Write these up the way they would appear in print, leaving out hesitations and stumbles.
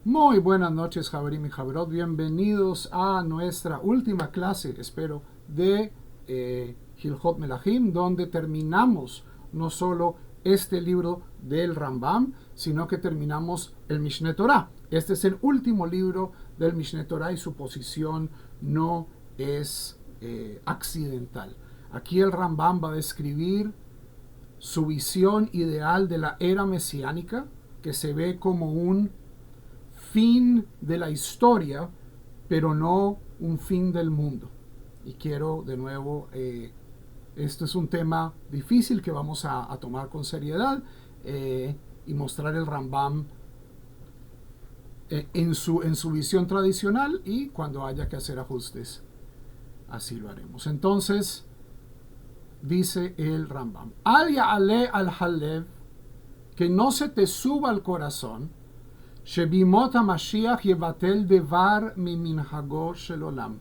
Muy buenas noches, Javerim y Javerot. Bienvenidos a nuestra última clase, espero, de Hilchot Melahim, donde terminamos no solo este libro del Rambam, sino que terminamos el Mishneh Torah. Este es el último libro del Mishneh Torah y su posición no es accidental. Aquí el Rambam va a describir su visión ideal de la era mesiánica, que se ve como un fin de la historia, pero no un fin del mundo. Y quiero de nuevo, esto es un tema difícil que vamos a tomar con seriedad y mostrar el Rambam en su visión tradicional, y cuando haya que hacer ajustes, así lo haremos. Entonces, dice el Rambam, Al ya'ale al halev, que no se te suba al corazón, שבמות המשיח יבטל דבר ממנהגו של עולם,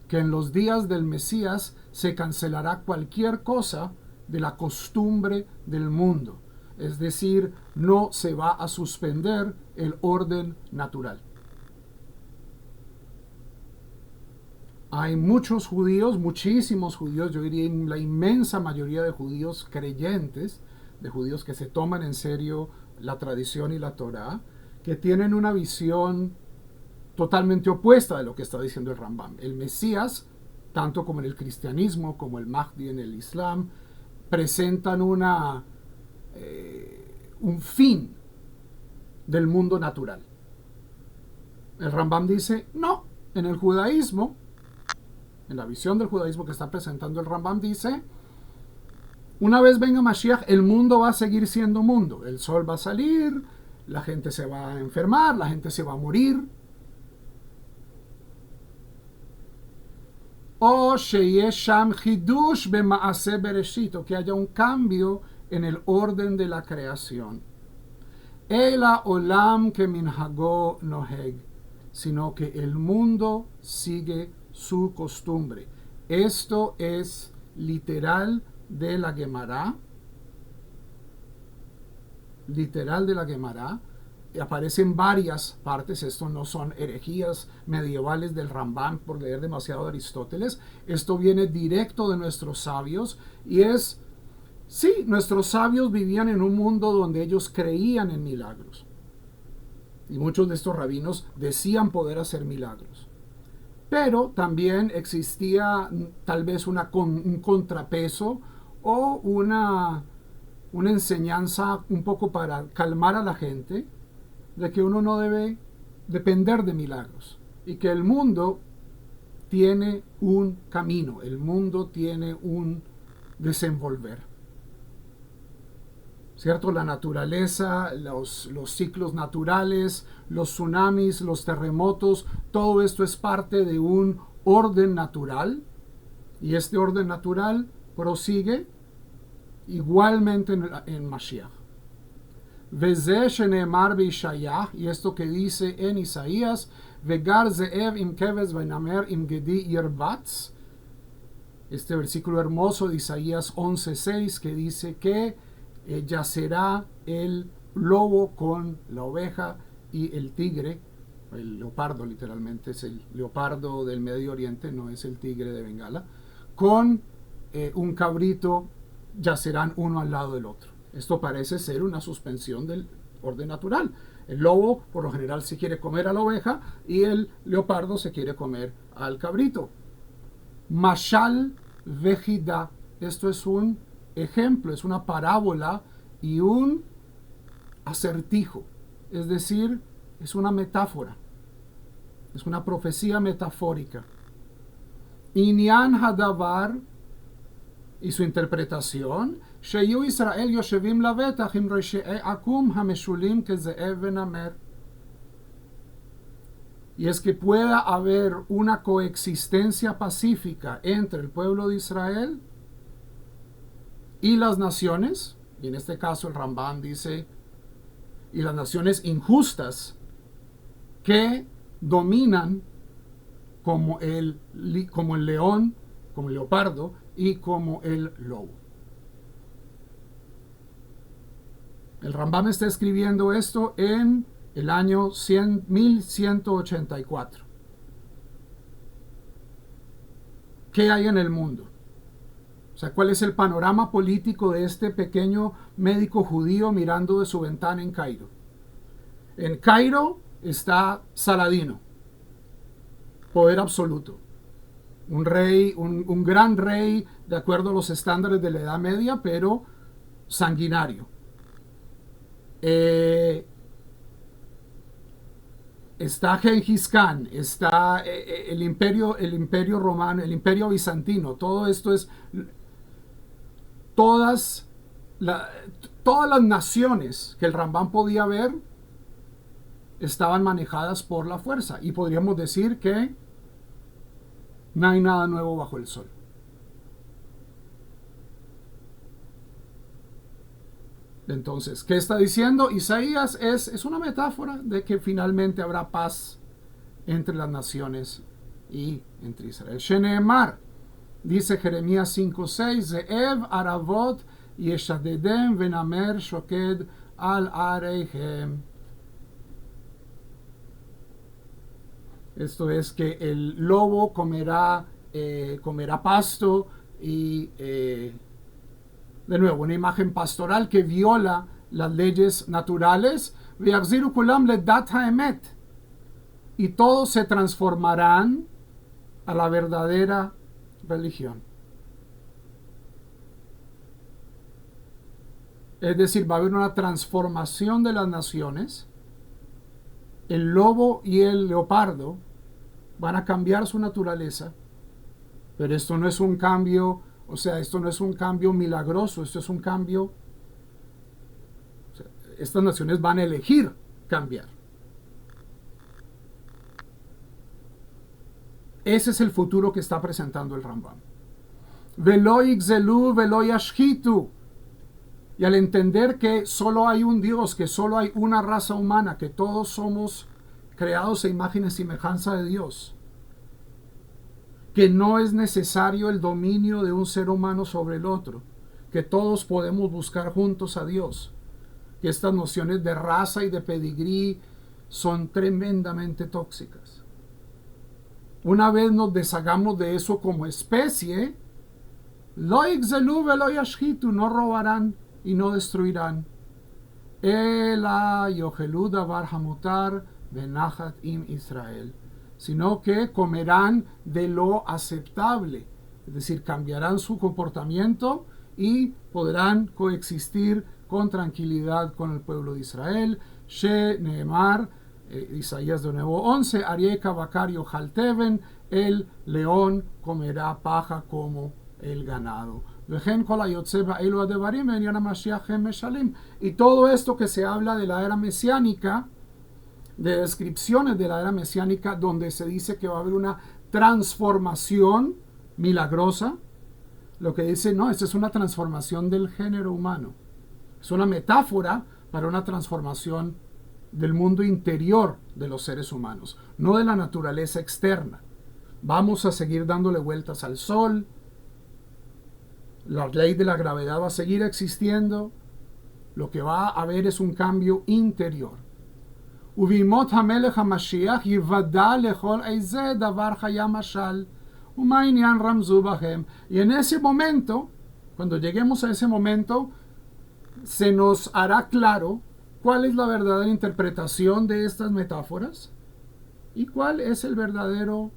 que en los días del Mesías se cancelará cualquier cosa de la costumbre del mundo, es decir, no se va a suspender el orden natural. Hay muchos judíos, muchísimos judíos, yo diría la inmensa mayoría de judíos creyentes, de judíos que se toman en serio la tradición y la Torá, que tienen una visión totalmente opuesta de lo que está diciendo el Rambam. El Mesías, tanto como en el cristianismo, como el Mahdi en el Islam, presentan un fin del mundo natural. El Rambam dice, no, en el judaísmo, en la visión del judaísmo que está presentando el Rambam, dice, una vez venga Mashiach, el mundo va a seguir siendo mundo. El sol va a salir, la gente se va a enfermar, la gente se va a morir. O sheyeh sham chidush b'maaseh bereshit, o que haya un cambio en el orden de la creación. Ela olam que minhago noheg, sino que el mundo sigue su costumbre. Esto es literal de la Gemara, aparece en varias partes. Esto no son herejías medievales del Rambam por leer demasiado de Aristóteles. Esto viene directo de nuestros sabios y es, sí, nuestros sabios vivían en un mundo donde ellos creían en milagros. Y muchos de estos rabinos decían poder hacer milagros. Pero también existía tal vez un contrapeso o una enseñanza un poco para calmar a la gente, de que uno no debe depender de milagros y que el mundo tiene un camino, el mundo tiene un desenvolver. ¿Cierto? La naturaleza, los ciclos naturales, los tsunamis, los terremotos, todo esto es parte de un orden natural, y este orden natural prosigue igualmente en Mashiach. Veze sheneemar beIshayah, y esto que dice en Isaías, Vegar zeev im keves veinamer im gedi yirbatz, este versículo hermoso de Isaías 11:6, que dice que yacerá el lobo con la oveja y el tigre, el leopardo literalmente, es el leopardo del Medio Oriente, no es el tigre de Bengala, con un cabrito, yacerán uno al lado del otro. Esto parece ser una suspensión del orden natural. El lobo por lo general se quiere comer a la oveja y el leopardo se quiere comer al cabrito. Mashal vejida, esto es un ejemplo, es una parábola y un acertijo, es decir, es una metáfora, es una profecía metafórica. Inyan hadavar, y su interpretación, Sheyu Israel yoshevim lavetach im reshe'e akum hameshulim keze'ev venamer, y es que pueda haber una coexistencia pacífica entre el pueblo de Israel y las naciones, y en este caso el Rambam dice, y las naciones injustas que dominan como el león, como el leopardo y como el lobo. El Rambam está escribiendo esto en el año 1184. ¿Qué hay en el mundo? O sea, ¿cuál es el panorama político de este pequeño médico judío mirando de su ventana en Cairo? En Cairo está Saladino, poder absoluto. Un rey, un gran rey de acuerdo a los estándares de la Edad Media, pero sanguinario. Está Gengis Khan, está el imperio romano, el imperio bizantino. Todo esto es todas las naciones que el Rambam podía ver estaban manejadas por la fuerza, y podríamos decir que no hay nada nuevo bajo el sol. Entonces, ¿qué está diciendo? Isaías es una metáfora de que finalmente habrá paz entre las naciones y entre Israel. Sheneemar, dice Jeremías 5:6, Ze'ev aravot yeshadedem venamer shoked al areihem. Esto es que el lobo comerá pasto y de nuevo una imagen pastoral que viola las leyes naturales. Y todos se transformarán a la verdadera religión. Es decir, va a haber una transformación de las naciones. El lobo y el leopardo van a cambiar su naturaleza, pero esto no es un cambio, o sea, esto no es un cambio milagroso, esto es un cambio, o sea, estas naciones van a elegir cambiar. Ese es el futuro que está presentando el Rambam. Velo yigzelu, velo yashchitu. Y al entender que solo hay un Dios, que solo hay una raza humana, que todos somos creados a imagen y semejanza de Dios, que no es necesario el dominio de un ser humano sobre el otro, que todos podemos buscar juntos a Dios, que estas nociones de raza y de pedigrí son tremendamente tóxicas. Una vez nos deshagamos de eso como especie, lo yigzelu velo yashchitu, no robarán y no destruirán. Ela yochelu davar hamutar benachat im Israel, sino que comerán de lo aceptable, es decir, cambiarán su comportamiento y podrán coexistir con tranquilidad con el pueblo de Israel. She Neemar, Isaías de nuevo 11, Arieka Bakario Jalteven, el león comerá paja como el ganado. Y todo esto que se habla de la era mesiánica, de descripciones de la era mesiánica, donde se dice que va a haber una transformación milagrosa, lo que dice, no, esta es una transformación del género humano. Es una metáfora para una transformación del mundo interior de los seres humanos, no de la naturaleza externa. Vamos a seguir dándole vueltas al sol. La ley de la gravedad va a seguir existiendo. Lo que va a haber es un cambio interior. Uvimot hamelech hamashiach yivada lechol eize davar chaya mashal umaynian ramzu bahem. Y en ese momento, cuando lleguemos a ese momento, se nos hará claro cuál es la verdadera interpretación de estas metáforas y cuál es el verdadero,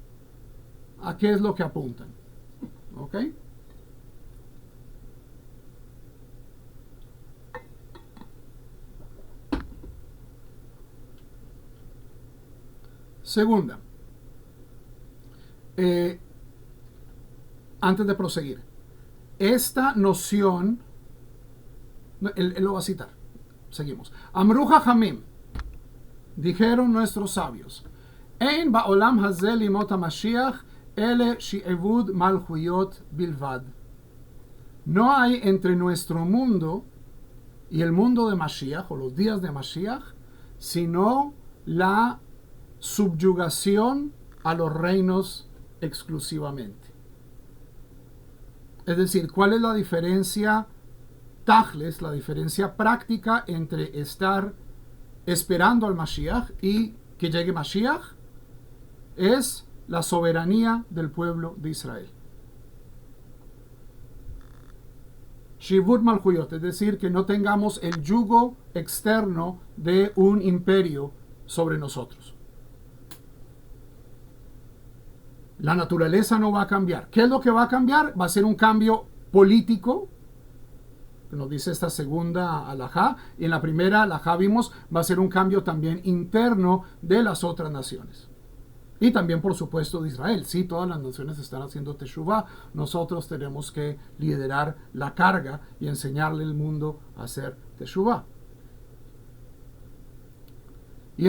a qué es lo que apuntan. ¿Ok? Segunda, antes de proseguir, esta noción, él lo va a citar, seguimos. Amru Jajamim, dijeron nuestros sabios, Ein ba'olam hazel limot HaMashiach ele shi'evud malchuyot bilvad. No hay entre nuestro mundo y el mundo de Mashiach, o los días de Mashiach, sino la subyugación a los reinos exclusivamente. Es decir, ¿cuál es la diferencia tajles, la diferencia práctica entre estar esperando al Mashiach y que llegue Mashiach, es la soberanía del pueblo de Israel. Shivut Malchuyot, es decir, que no tengamos el yugo externo de un imperio sobre nosotros. La naturaleza no va a cambiar. ¿Qué es lo que va a cambiar? Va a ser un cambio político, que nos dice esta segunda alajá, y en la primera alajá vimos, va a ser un cambio también interno de las otras naciones. Y también, por supuesto, de Israel. Sí, todas las naciones están haciendo teshuvá. Nosotros tenemos que liderar la carga y enseñarle al mundo a hacer teshuvá. Y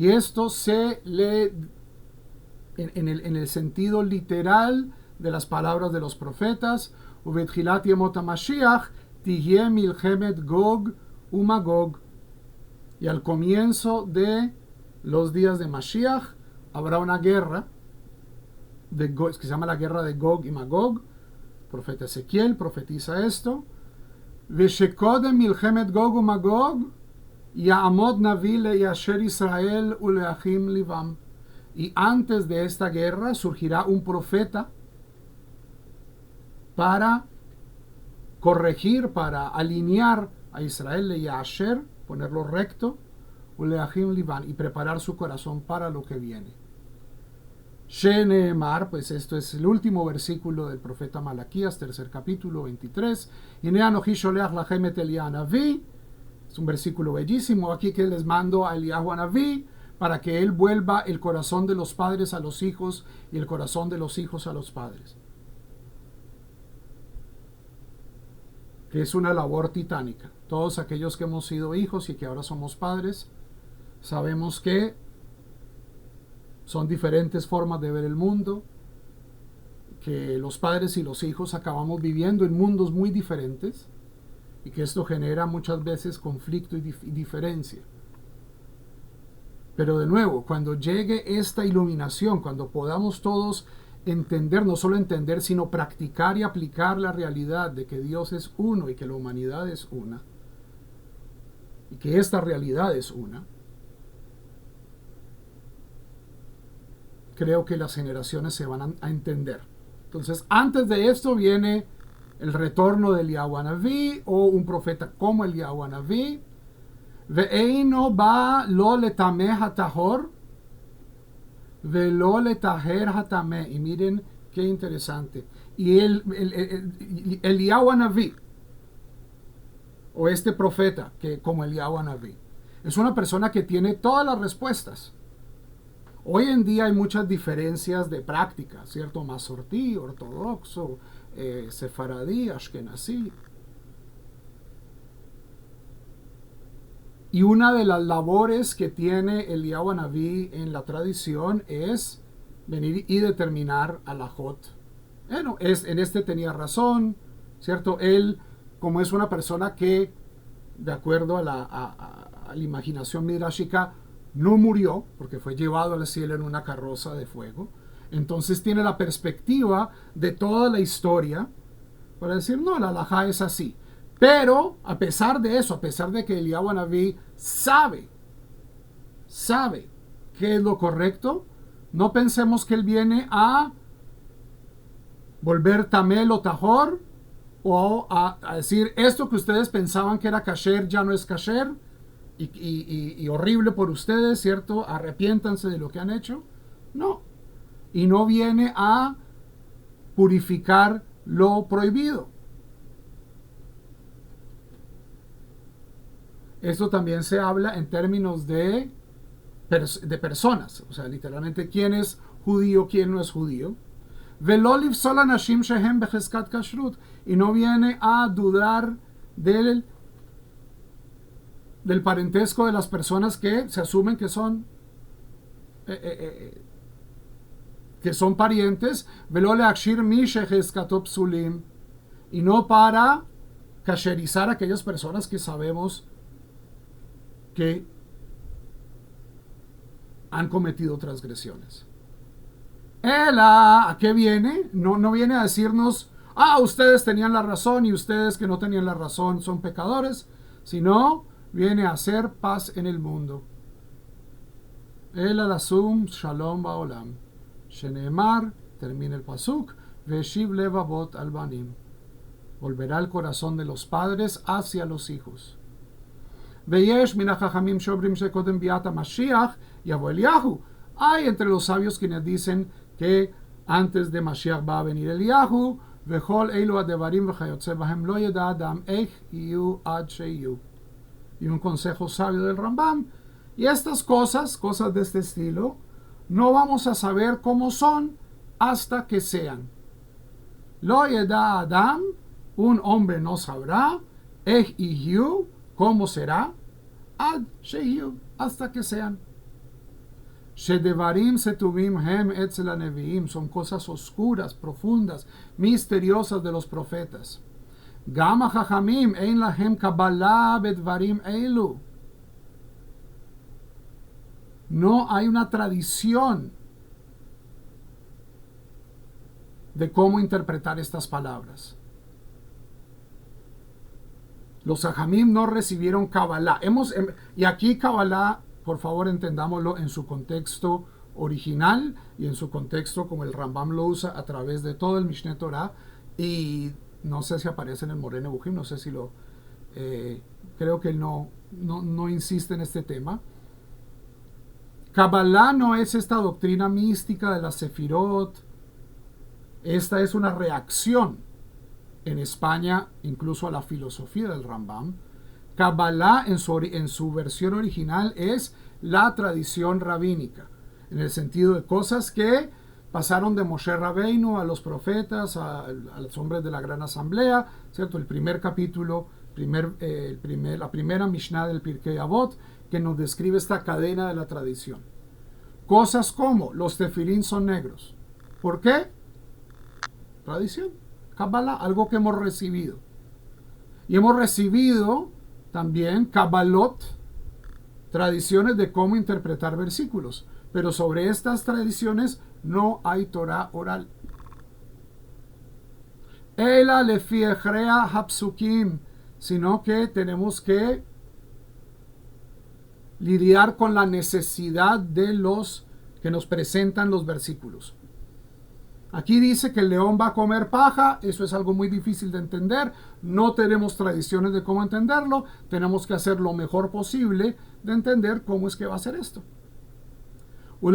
esto se lee en el sentido literal de las palabras de los profetas. Ubetchilat yemot hamashiach tihye milchemet Gog uMagog. Y al comienzo de los días de Mashiach habrá una guerra que se llama la guerra de Gog y Magog. El profeta Ezequiel profetiza esto. Veshekodem milchemet Gog uMagog ya'amod navi leyasher Israel uleachim livam. Y antes de esta guerra surgirá un profeta para corregir, para alinear a Israel leyasher, ponerlo recto, y preparar su corazón para lo que viene. Sheneemar, pues esto es el último versículo del profeta Malaquías, tercer capítulo, 23. Es un versículo bellísimo aquí que les mando a Eliyahu Naví para que él vuelva el corazón de los padres a los hijos y el corazón de los hijos a los padres. Que es una labor titánica. Todos aquellos que hemos sido hijos y que ahora somos padres, sabemos que son diferentes formas de ver el mundo, que los padres y los hijos acabamos viviendo en mundos muy diferentes y que esto genera muchas veces conflicto y diferencia. Pero de nuevo, cuando llegue esta iluminación, cuando podamos todos entender, no solo entender, sino practicar y aplicar la realidad de que Dios es uno y que la humanidad es una, y que esta realidad es una, creo que las generaciones se van a entender. Entonces, antes de esto viene el retorno del Eliyahu Naví o un profeta como el Eliyahu Naví. Ve'eino ba lo letameh hatahor velo letaher hatameh. Y miren qué interesante. Y el Eliyahu Naví, o este profeta que como Eliyahu Naví, es una persona que tiene todas las respuestas. Hoy en día hay muchas diferencias de práctica, ¿cierto? Masortí, ortodoxo, sefaradí, ashkenazí. Y una de las labores que tiene Eliyahu Naví en la tradición es venir y determinar alajot. Bueno, en este tenía razón, ¿cierto? Él, como es una persona que, de acuerdo a la imaginación midrashica, no murió, porque fue llevado al cielo en una carroza de fuego, entonces tiene la perspectiva de toda la historia para decir, no, la halajá es así. Pero, a pesar de eso, a pesar de que Eliyahu Naví sabe qué es lo correcto, no pensemos que él viene a volver tamel o tajor, o a decir, esto que ustedes pensaban que era kasher ya no es kasher, y horrible por ustedes, ¿cierto? Arrepiéntanse de lo que han hecho. No. Y no viene a purificar lo prohibido. Esto también se habla en términos de personas. O sea, literalmente, quién es judío, quién no es judío. Y no viene a dudar del parentesco de las personas que se asumen que son parientes, y no para kasherizar a aquellas personas que sabemos que han cometido transgresiones. ¿A qué viene? No viene a decirnos, ustedes tenían la razón y ustedes que no tenían la razón son pecadores, sino viene a hacer paz en el mundo. El alasum shalom baolam. Sheneemar, termina el pasuk, veshiv levavot al banim. Volverá el corazón de los padres hacia los hijos. Veyesh min hachachamim shobrim shekodem biat Mashiach yavo Eliyahu. Hay entre los sabios quienes dicen que antes de Mashiach va a venir Eliyahu. Vechol eilu adevarim vechayotze bahem lo yeda adam eich yu ad sheyu. Y un consejo sabio del Rambam. Y estas cosas de este estilo, no vamos a saber cómo son hasta que sean. Lo yeda adam, un hombre no sabrá, eich yu, cómo será, ad sheyu, hasta que sean. Shedevarim setuvim hem etzel haneviim, son cosas oscuras, profundas, misteriosas de los profetas. Gam hachachamim ein lahem kabbalah bedvarim eilu. No hay una tradición de cómo interpretar estas palabras. Los hajamim no recibieron Kabbalah. Y aquí Kabbalah, por favor, entendámoslo en su contexto original y en su contexto como el Rambam lo usa a través de todo el Mishneh Torah. Y no sé si aparece en el Moreh Nebuchim, no sé si lo... creo que él no insiste en este tema. Kabbalah no es esta doctrina mística de la Sefirot. Esta es una reacción en España incluso a la filosofía del Rambam. Kabbalah en su versión original es la tradición rabínica, en el sentido de cosas que pasaron de Moshe Rabbeinu a los profetas, a los hombres de la gran asamblea, ¿cierto? El primer capítulo, la primera Mishnah del Pirkei Avot, que nos describe esta cadena de la tradición. Cosas como los tefilín son negros. ¿Por qué? Tradición. Kabbalah, algo que hemos recibido. Y hemos recibido también Kabbalot, tradiciones de cómo interpretar versículos. Pero sobre estas tradiciones no hay Torah oral. Ela lefi echrea hapsukim, sino que tenemos que lidiar con la necesidad de los que nos presentan los versículos. Aquí dice que el león va a comer paja, eso es algo muy difícil de entender, no tenemos tradiciones de cómo entenderlo, tenemos que hacer lo mejor posible de entender cómo es que va a ser esto. Y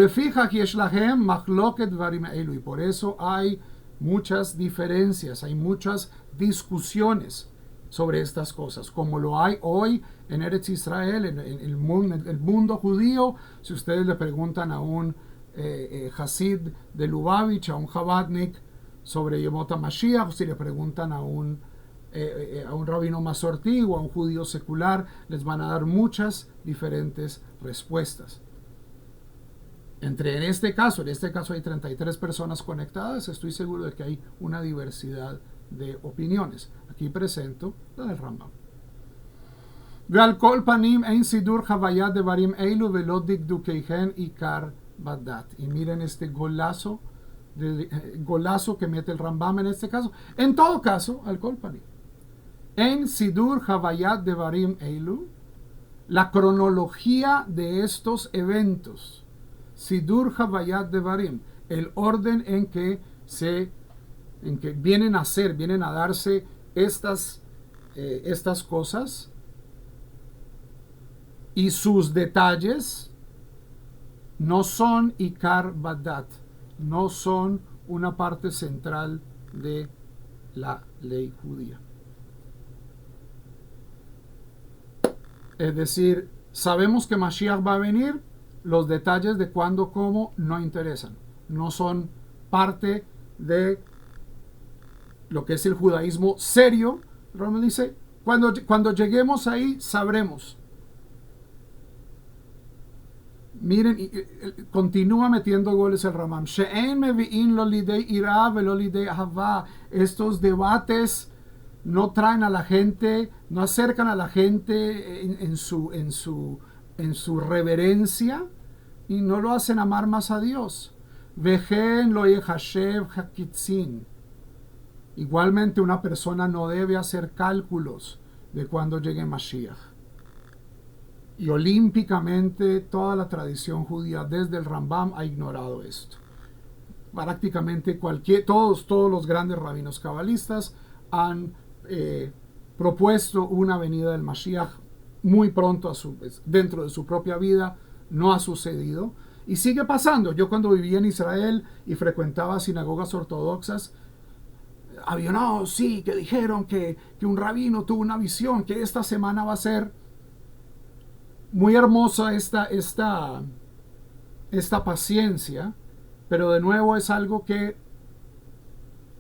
por eso hay muchas diferencias, hay muchas discusiones sobre estas cosas, como lo hay hoy en Eretz Israel, en el mundo judío. Si ustedes le preguntan a un Hasid de Lubavitch, a un Chabadnik sobre Yemot HaMashiach, si le preguntan a un rabino masortí o a un judío secular, les van a dar muchas diferentes respuestas. En este caso hay 33 personas conectadas, estoy seguro de que hay una diversidad de opiniones. Aquí presento la del Rambam. Ve'al kol panim ein sidur chavayat devarim eilu ve'lo dikdukeichen ikar badat. Y miren este golazo que mete el Rambam en este caso. En todo caso, al kol panim ein sidur chavayat devarim eilu, la cronología de estos eventos, sidur chavayat devarim, el orden en que vienen a darse estas cosas y sus detalles no son Ikar Badat, no son una parte central de la ley judía. Es decir, sabemos que Mashiach va a venir, los detalles de cuándo, cómo, no interesan, no son parte de lo que es el judaísmo serio. Rambam dice, cuando lleguemos ahí sabremos. Miren, continúa metiendo goles el Rambam. Estos debates no traen a la gente, no acercan a la gente en su reverencia y no lo hacen amar más a Dios. Vejen lo yehashev hakitzin. Igualmente una persona no debe hacer cálculos de cuando llegue Mashiach. Y olímpicamente toda la tradición judía desde el Rambam ha ignorado esto. Prácticamente todos los grandes rabinos cabalistas han propuesto una venida del Mashiach muy pronto dentro de su propia vida. No ha sucedido y sigue pasando. Yo cuando vivía en Israel y frecuentaba sinagogas ortodoxas, había que dijeron que un rabino tuvo una visión, que esta semana va a ser muy hermosa esta paciencia, pero de nuevo es algo que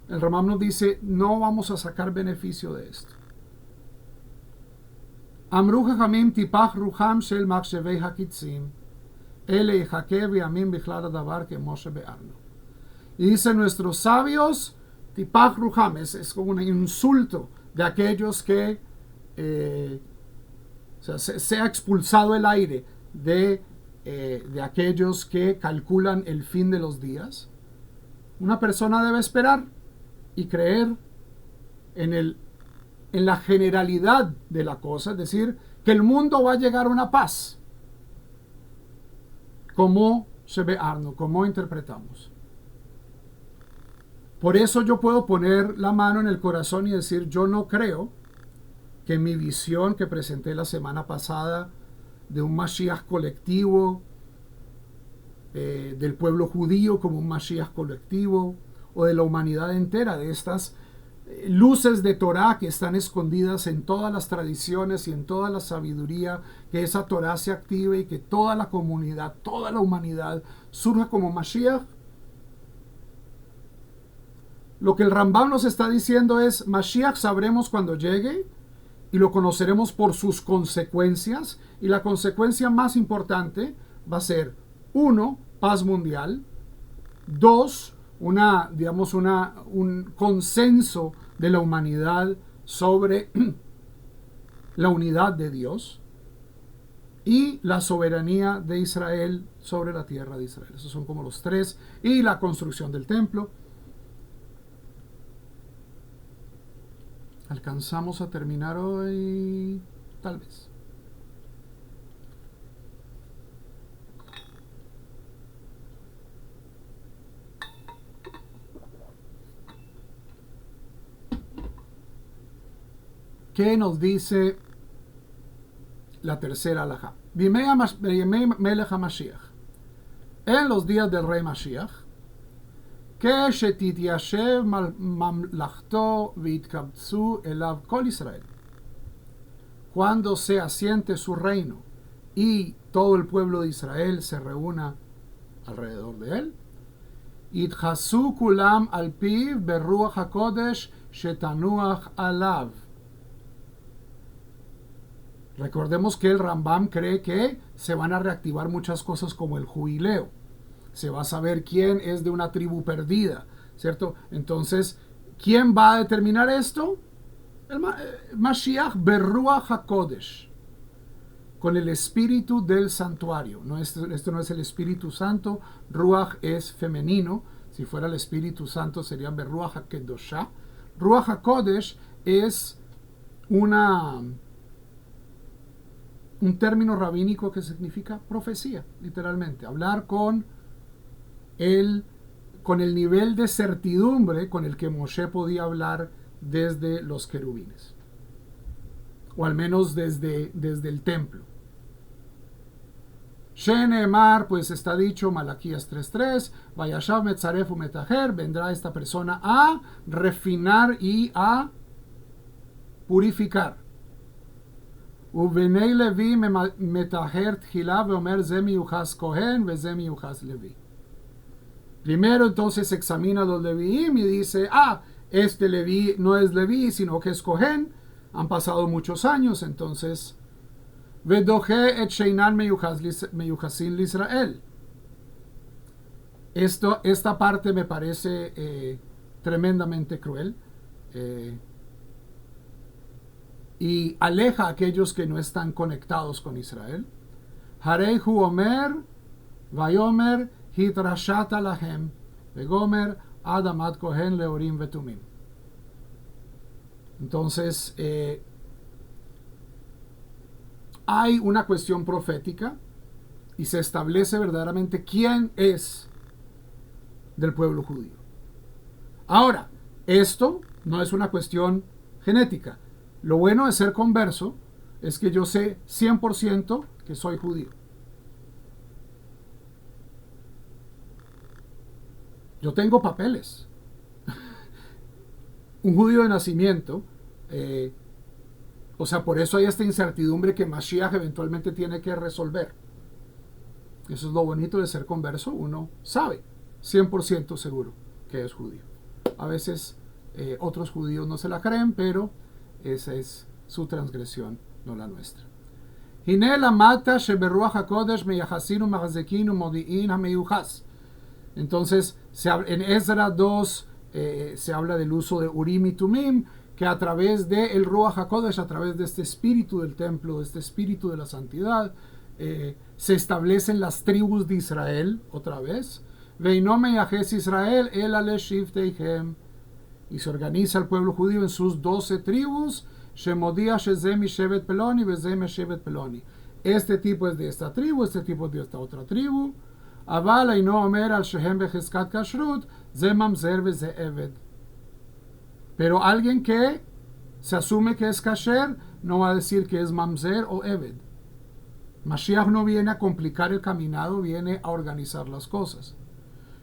el Rambam nos dice, no vamos a sacar beneficio de esto. Amru Jajamim tipach ruham shel machshevei hakitzim ele yachake v'yamim bichlal hadavar kemo shebe'arnu. Y dicen nuestros sabios, tipach ruham, es como un insulto de aquellos que se ha expulsado el aire de aquellos que calculan el fin de los días. Una persona debe esperar y creer en la generalidad de la cosa, es decir, que el mundo va a llegar a una paz. ¿Cómo se ve Arno? ¿Cómo interpretamos? Por eso yo puedo poner la mano en el corazón y decir, yo no creo que mi visión que presenté la semana pasada de un Mashiach colectivo, del pueblo judío como un Mashiach colectivo, o de la humanidad entera, de estas luces de Torah que están escondidas en todas las tradiciones y en toda la sabiduría, que esa Torah se active y que toda la comunidad, toda la humanidad surja como Mashiach. Lo que el Rambam nos está diciendo es, Mashiach sabremos cuando llegue y lo conoceremos por sus consecuencias, y la consecuencia más importante va a ser 1, paz mundial, 2, un consenso de la humanidad sobre la unidad de Dios y la soberanía de Israel sobre la tierra de Israel. Esos son como los tres. Y la construcción del templo. ¿Alcanzamos a terminar hoy? Tal vez. ¿Qué nos dice la tercera alajá? Melech HaMashiach. En los días del rey Mashiach, que shetityashev mamlachto v'itkabtzu elav kol Israel. Cuando se asiente su reino y todo el pueblo de Israel se reúna alrededor de él, yitchasu kulam al piv beruach hakodesh shetanuach alav. Recordemos que el Rambam cree que se van a reactivar muchas cosas como el jubileo. Se va a saber quién es de una tribu perdida, ¿cierto? Entonces, ¿quién va a determinar esto? El Mashiach Beruach HaKodesh, con el espíritu del santuario. No, esto no es el Espíritu Santo, Ruach es femenino. Si fuera el Espíritu Santo sería Beruach HaKedoshah. Ruach HaKodesh es un término rabínico que significa profecía, literalmente. Hablar con el nivel de certidumbre con el que Moshe podía hablar desde los querubines, o al menos desde el templo. Sheneemar, pues está dicho, Malaquías 3:3, Vayashav Metzaref Metaher, vendrá esta persona a refinar y a purificar. Uvenei Levi metaher tchila veomer ze miyuchas kohen ve ze miyuchas Levi. Primero entonces examina los Leviim y dice, este Leví no es Leví, sino que es Cohen. Han pasado muchos años, entonces vedoje et sheinan meyuchasin l'Israel. Esta parte me parece tremendamente cruel. Y aleja a aquellos que no están conectados con Israel. Hareihu omer, vayomer, hitrashata lahem, vegomer, adamat kohen leorim vetumim. Entonces, hay una cuestión profética y se establece verdaderamente quién es del pueblo judío. Ahora, esto no es una cuestión genética. Lo bueno de ser converso es que yo sé 100% que soy judío. Yo tengo papeles. Un judío de nacimiento, o sea, por eso hay esta incertidumbre que Mashiach eventualmente tiene que resolver. Eso es lo bonito de ser converso, uno sabe 100% seguro que es judío. A veces otros judíos no se la creen, pero esa es su transgresión, no la nuestra. Entonces, en Ezra 2 se habla del uso de Urim y Tumim, que a través del Ruach HaKodesh, a través de este espíritu del templo, de este espíritu de la santidad, se establecen las tribus de Israel, otra vez. Israel, y se organiza el pueblo judío en sus 12 tribus. Este tipo es de esta tribu, este tipo es de esta otra tribu. Pero alguien que se asume que es kasher no va a decir que es mamzer o eved. Mashiach no viene a complicar el caminado, viene a organizar las cosas.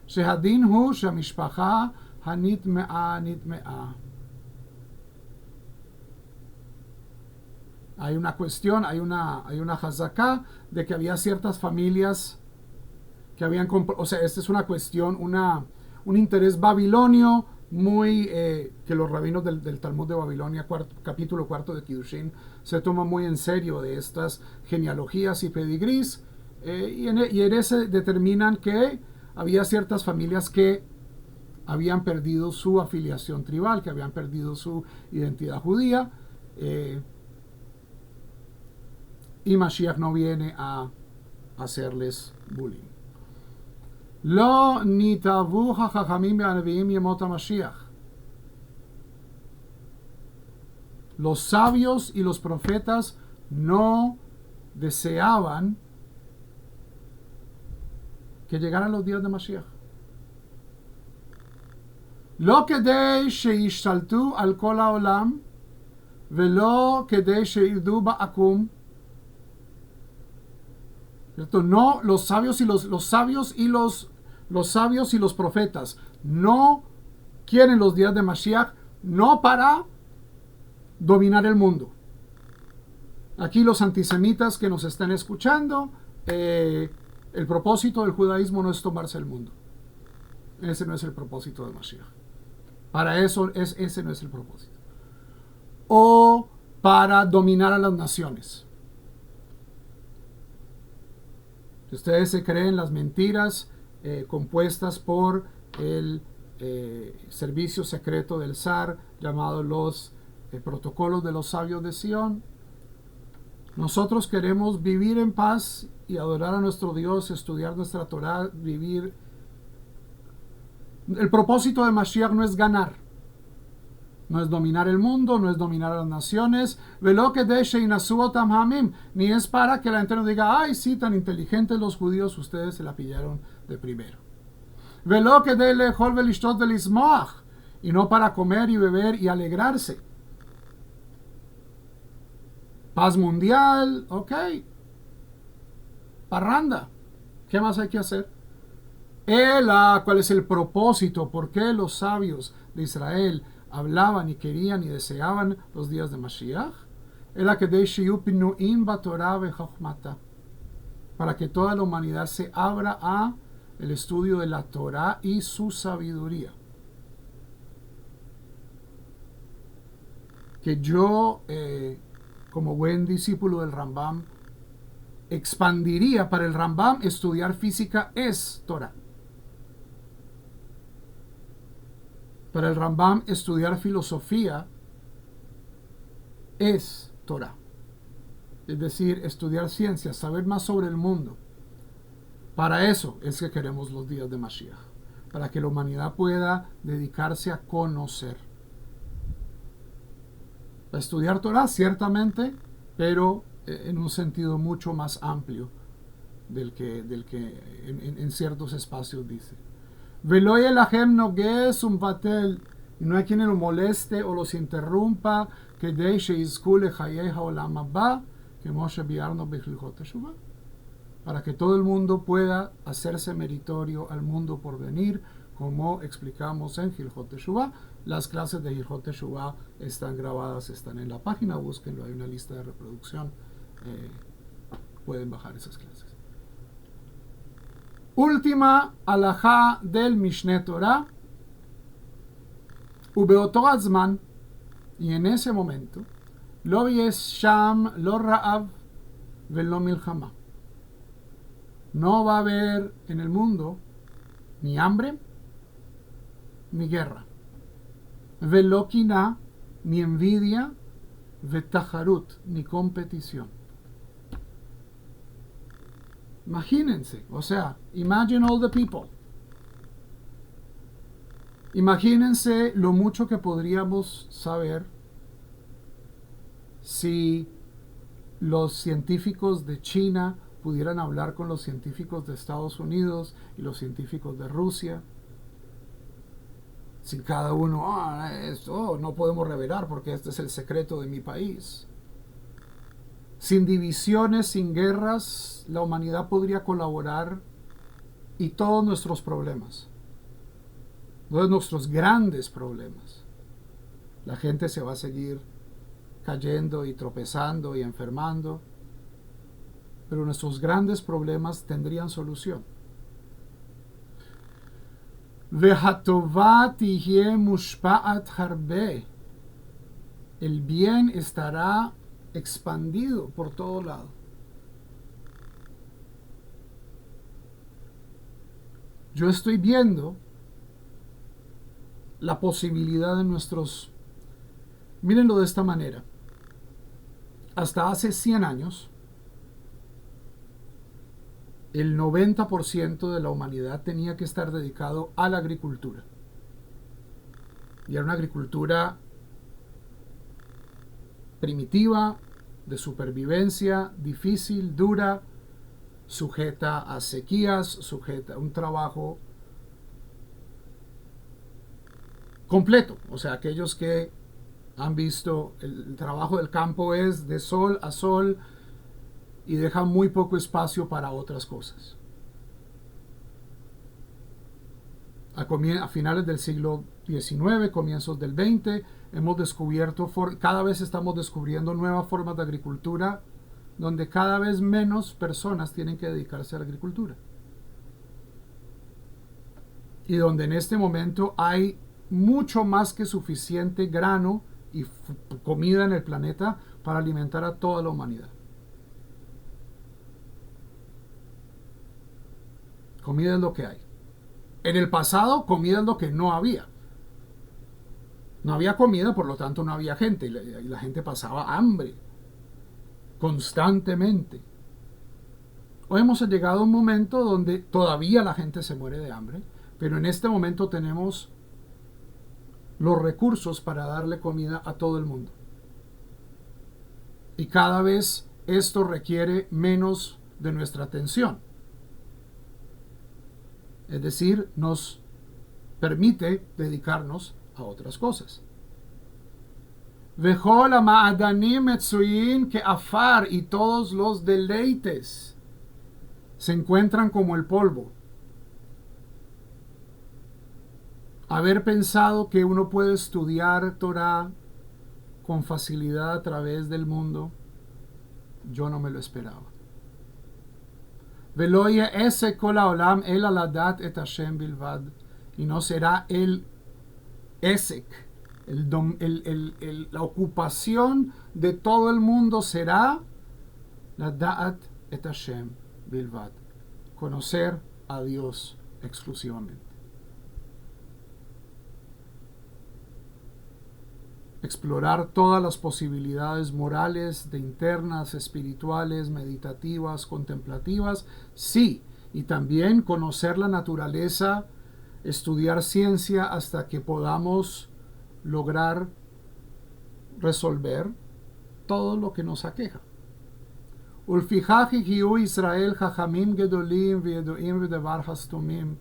Shehadin hu shamishpacha hanitmea nitmea. Hay una cuestión, hay una hazaká de que había ciertas familias que habían, o sea, esta es una cuestión, un interés babilonio muy, que los rabinos del Talmud de Babilonia, capítulo 4 de Kiddushin, se toman muy en serio de estas genealogías y pedigrís, y en ese determinan que había ciertas familias que habían perdido su afiliación tribal, que habían perdido su identidad judía, y Mashiach no viene a hacerles bullying. Lo nitavu hachachamim ve'anavim yemot HaMashiach. Los sabios y los profetas no deseaban que llegaran los días de Mashiach. Lo kedei sheishtaltu al kol haolam velo kedei sheirdu ba'akum. No, los sabios y los profetas no quieren los días de Mashiach, no para dominar el mundo. Aquí los antisemitas que nos están escuchando, el propósito del judaísmo no es tomarse el mundo. Ese no es el propósito de Mashiach. Para eso ese no es el propósito. O para dominar a las naciones. Si ustedes se creen las mentiras compuestas por el servicio secreto del zar, llamado los protocolos de los sabios de Sion, nosotros queremos vivir en paz y adorar a nuestro Dios, estudiar nuestra Torah, vivir. El propósito de Mashiach no es ganar, no es dominar el mundo, no es dominar a las naciones, ni es para que la gente nos diga, ay, sí, tan inteligentes los judíos, ustedes se la pillaron de primero. Y no para comer y beber y alegrarse. Paz mundial, ok. Parranda, ¿qué más hay que hacer? ¿Cuál es el propósito? ¿Por qué los sabios de Israel hablaban y querían y deseaban los días de Mashiach? Para que toda la humanidad se abra a el estudio de la Torah y su sabiduría. Que yo, como buen discípulo del Rambam, expandiría. Para el Rambam, estudiar física es Torah. Para el Rambam, estudiar filosofía es Torah. Es decir, estudiar ciencias, saber más sobre el mundo. Para eso es que queremos los días de Mashiach. Para que la humanidad pueda dedicarse a conocer. A estudiar Torah, ciertamente, pero en un sentido mucho más amplio del que en ciertos espacios dice. Velo yelahem noges umvatel, y no hay quien lo moleste o los interrumpa, כדי שיזכו לחיי העולם הבא, כמו שביארנו בהלכות תשובה. Para que todo el mundo pueda hacerse meritorio al mundo por venir, como explicamos en Hilchot Teshuvah. Las clases de Hilchot Teshuvah están grabadas, están en la página, búsquenlo, hay una lista de reproducción, pueden bajar esas clases. Última alajá del Mishneh Torah, ubeoto azman, y en ese momento, lo yesham, lo ra'av, velo milchama. No va a haber en el mundo ni hambre, ni guerra. Velo kina, ni envidia, vetaharut, ni competición. Imagínense, o sea, imagine all the people. Imagínense lo mucho que podríamos saber si los científicos de China pudieran hablar con los científicos de Estados Unidos y los científicos de Rusia. Si cada uno, esto no podemos revelar porque este es el secreto de mi país. Sin divisiones, sin guerras, la humanidad podría colaborar y todos nuestros problemas, todos nuestros grandes problemas, la gente se va a seguir cayendo y tropezando y enfermando, pero nuestros grandes problemas tendrían solución. Vehatova tihye mushpa'at harbe. El bien estará expandido por todo lado. Yo estoy viendo la posibilidad de nuestros... Mírenlo de esta manera. Hasta hace 100 años, el 90% de la humanidad tenía que estar dedicado a la agricultura. Y era una agricultura primitiva, de supervivencia, difícil, dura, sujeta a sequías, sujeta a un trabajo completo. O sea, aquellos que han visto el trabajo del campo es de sol a sol y deja muy poco espacio para otras cosas. A finales del siglo XIX, comienzos del XX, hemos descubierto, cada vez estamos descubriendo nuevas formas de agricultura donde cada vez menos personas tienen que dedicarse a la agricultura. Y donde en este momento hay mucho más que suficiente grano y comida en el planeta para alimentar a toda la humanidad. Comida es lo que hay. En el pasado, comida es lo que no había. No había comida, por lo tanto no había gente. Y la gente pasaba hambre constantemente. Hoy hemos llegado a un momento donde todavía la gente se muere de hambre, pero en este momento tenemos los recursos para darle comida a todo el mundo. Y cada vez esto requiere menos de nuestra atención. Es decir, nos permite dedicarnos a otras cosas. Vejol ma'adanim etzuyin que afar, y todos los deleites se encuentran como el polvo. Haber pensado que uno puede estudiar Torah con facilidad a través del mundo, yo no me lo esperaba. Velo ye'esek kol ha'olam ela ladat et Hashem bilvad, y no será el esek, la ocupación de todo el mundo será ladat et Hashem bilvad, conocer a Dios exclusivamente. Explorar todas las posibilidades morales, de internas, espirituales, meditativas, contemplativas, sí, y también conocer la naturaleza, estudiar ciencia hasta que podamos lograr resolver todo lo que nos aqueja. ולפיכך הגיעו ישראל חכמים גדולים וידועים ודבר הסתומים.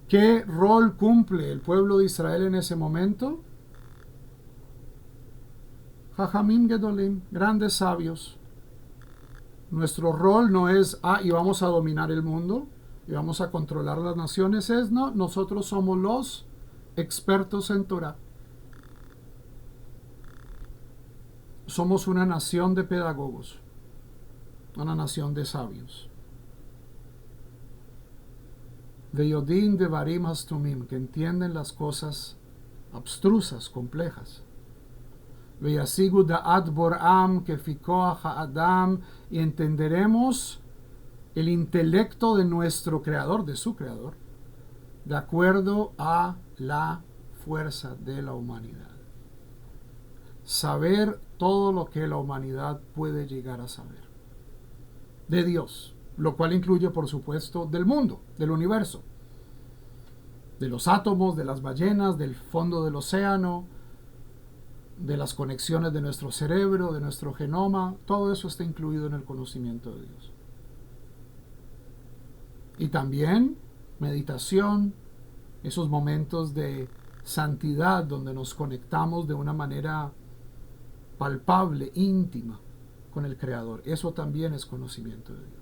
¿Qué rol cumple el pueblo de Israel en ese momento? Jajamim Gedolim, grandes sabios. Nuestro rol no es, y vamos a dominar el mundo, y vamos a controlar las naciones, no, nosotros somos los expertos en Torah. Somos una nación de pedagogos, una nación de sabios. De Yodin de Barim Hastumim, que entienden las cosas abstrusas, complejas. Veyasigu da'at boram que fikoach ha'adam, y entenderemos el intelecto de nuestro creador, de su creador, de acuerdo a la fuerza de la humanidad. Saber todo lo que la humanidad puede llegar a saber de Dios, lo cual incluye, por supuesto, del mundo, del universo, de los átomos, de las ballenas, del fondo del océano, de las conexiones de nuestro cerebro, de nuestro genoma. Todo eso está incluido en el conocimiento de Dios. Y también meditación, esos momentos de santidad donde nos conectamos de una manera palpable, íntima con el Creador. Eso también es conocimiento de Dios.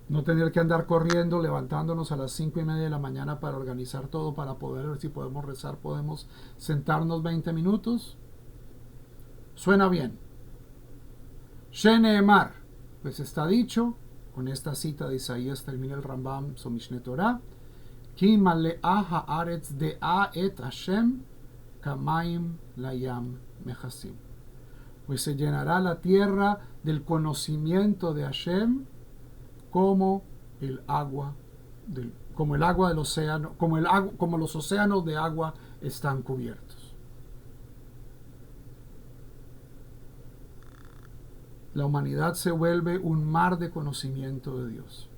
No tener que andar corriendo, levantándonos a las 5:30 de la mañana para organizar todo, para poder ver si podemos rezar, podemos sentarnos 20 minutos. Suena bien. Sheneemar, pues está dicho, con esta cita de Isaías termina el Rambam, su Mishneh Torah, Ki male'a haaretz de'a et Hashem, kamaim layam mechasim. Pues se llenará la tierra del conocimiento de Hashem, como el agua del océano, como los océanos de agua están cubiertos. La humanidad se vuelve un mar de conocimiento de Dios.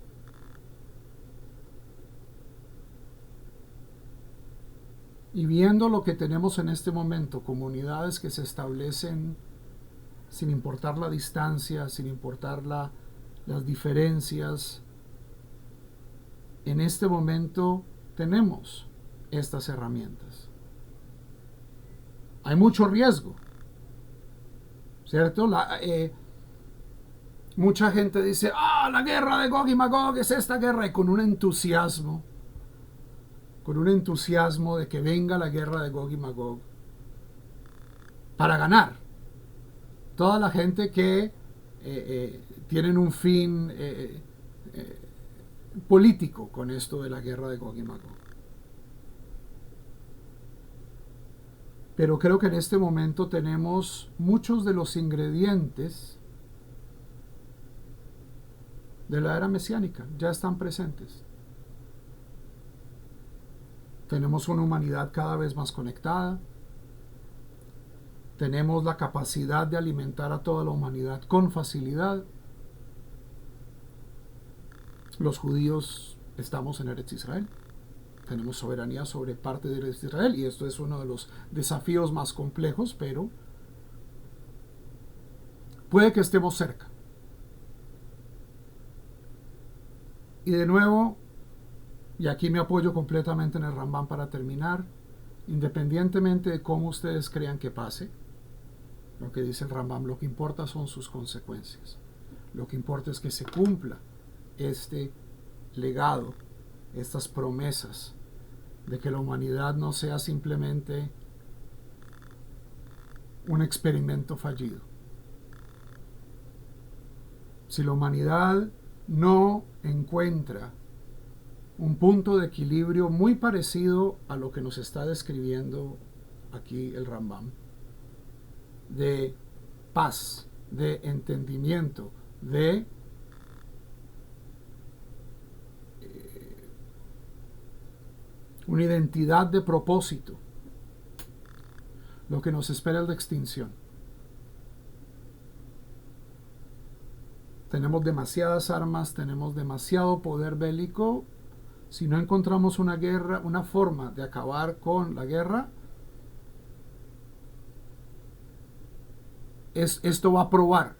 Y viendo lo que tenemos en este momento, comunidades que se establecen sin importar la distancia, sin importar las diferencias, en este momento tenemos estas herramientas. Hay mucho riesgo, ¿cierto? Mucha gente dice, la guerra de Gog y Magog es esta guerra, y con un entusiasmo de que venga la guerra de Gog y Magog para ganar. Toda la gente que tienen un fin político con esto de la guerra de Gog y Magog. Pero creo que en este momento tenemos muchos de los ingredientes de la era mesiánica, ya están presentes. Tenemos una humanidad cada vez más conectada. Tenemos la capacidad de alimentar a toda la humanidad con facilidad. Los judíos estamos en Eretz Israel. Tenemos soberanía sobre parte de Eretz Israel, y esto es uno de los desafíos más complejos, pero puede que estemos cerca. Y de nuevo, y aquí me apoyo completamente en el Rambam para terminar, independientemente de cómo ustedes crean que pase, lo que dice el Rambam, lo que importa son sus consecuencias. Lo que importa es que se cumpla este legado, estas promesas de que la humanidad no sea simplemente un experimento fallido. Si la humanidad no encuentra un punto de equilibrio muy parecido a lo que nos está describiendo aquí el Rambam, de paz, de entendimiento, de una identidad de propósito, lo que nos espera es la extinción. Tenemos demasiadas armas, tenemos demasiado poder bélico. Si no encontramos una guerra, una forma de acabar con la guerra, esto va a probar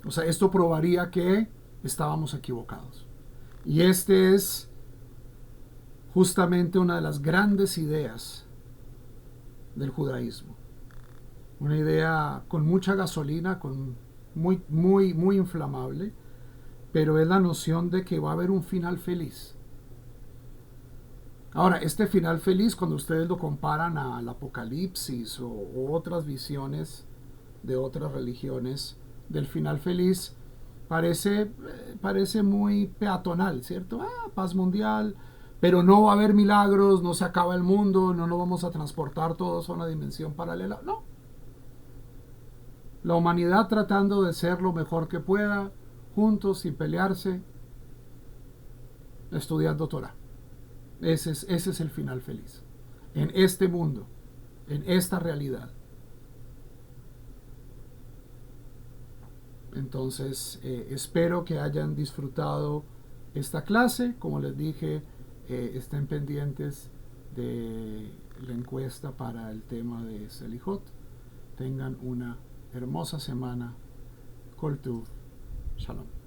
o sea, esto probaría que estábamos equivocados. Y este es justamente una de las grandes ideas del judaísmo. Una idea con mucha gasolina, con muy inflamable, pero es la noción de que va a haber un final feliz. Ahora, este final feliz, cuando ustedes lo comparan al Apocalipsis o otras visiones de otras religiones del final feliz, parece muy peatonal, ¿cierto? Paz mundial, pero no va a haber milagros, no se acaba el mundo, no nos vamos a transportar todos a una dimensión paralela. No. La humanidad tratando de ser lo mejor que pueda, juntos, sin pelearse, estudiando Torah. Ese es el final feliz. En este mundo, en esta realidad. Entonces, espero que hayan disfrutado esta clase. Como les dije, estén pendientes de la encuesta para el tema de Selijot. Tengan una hermosa semana. Kol Tuv. Shalom.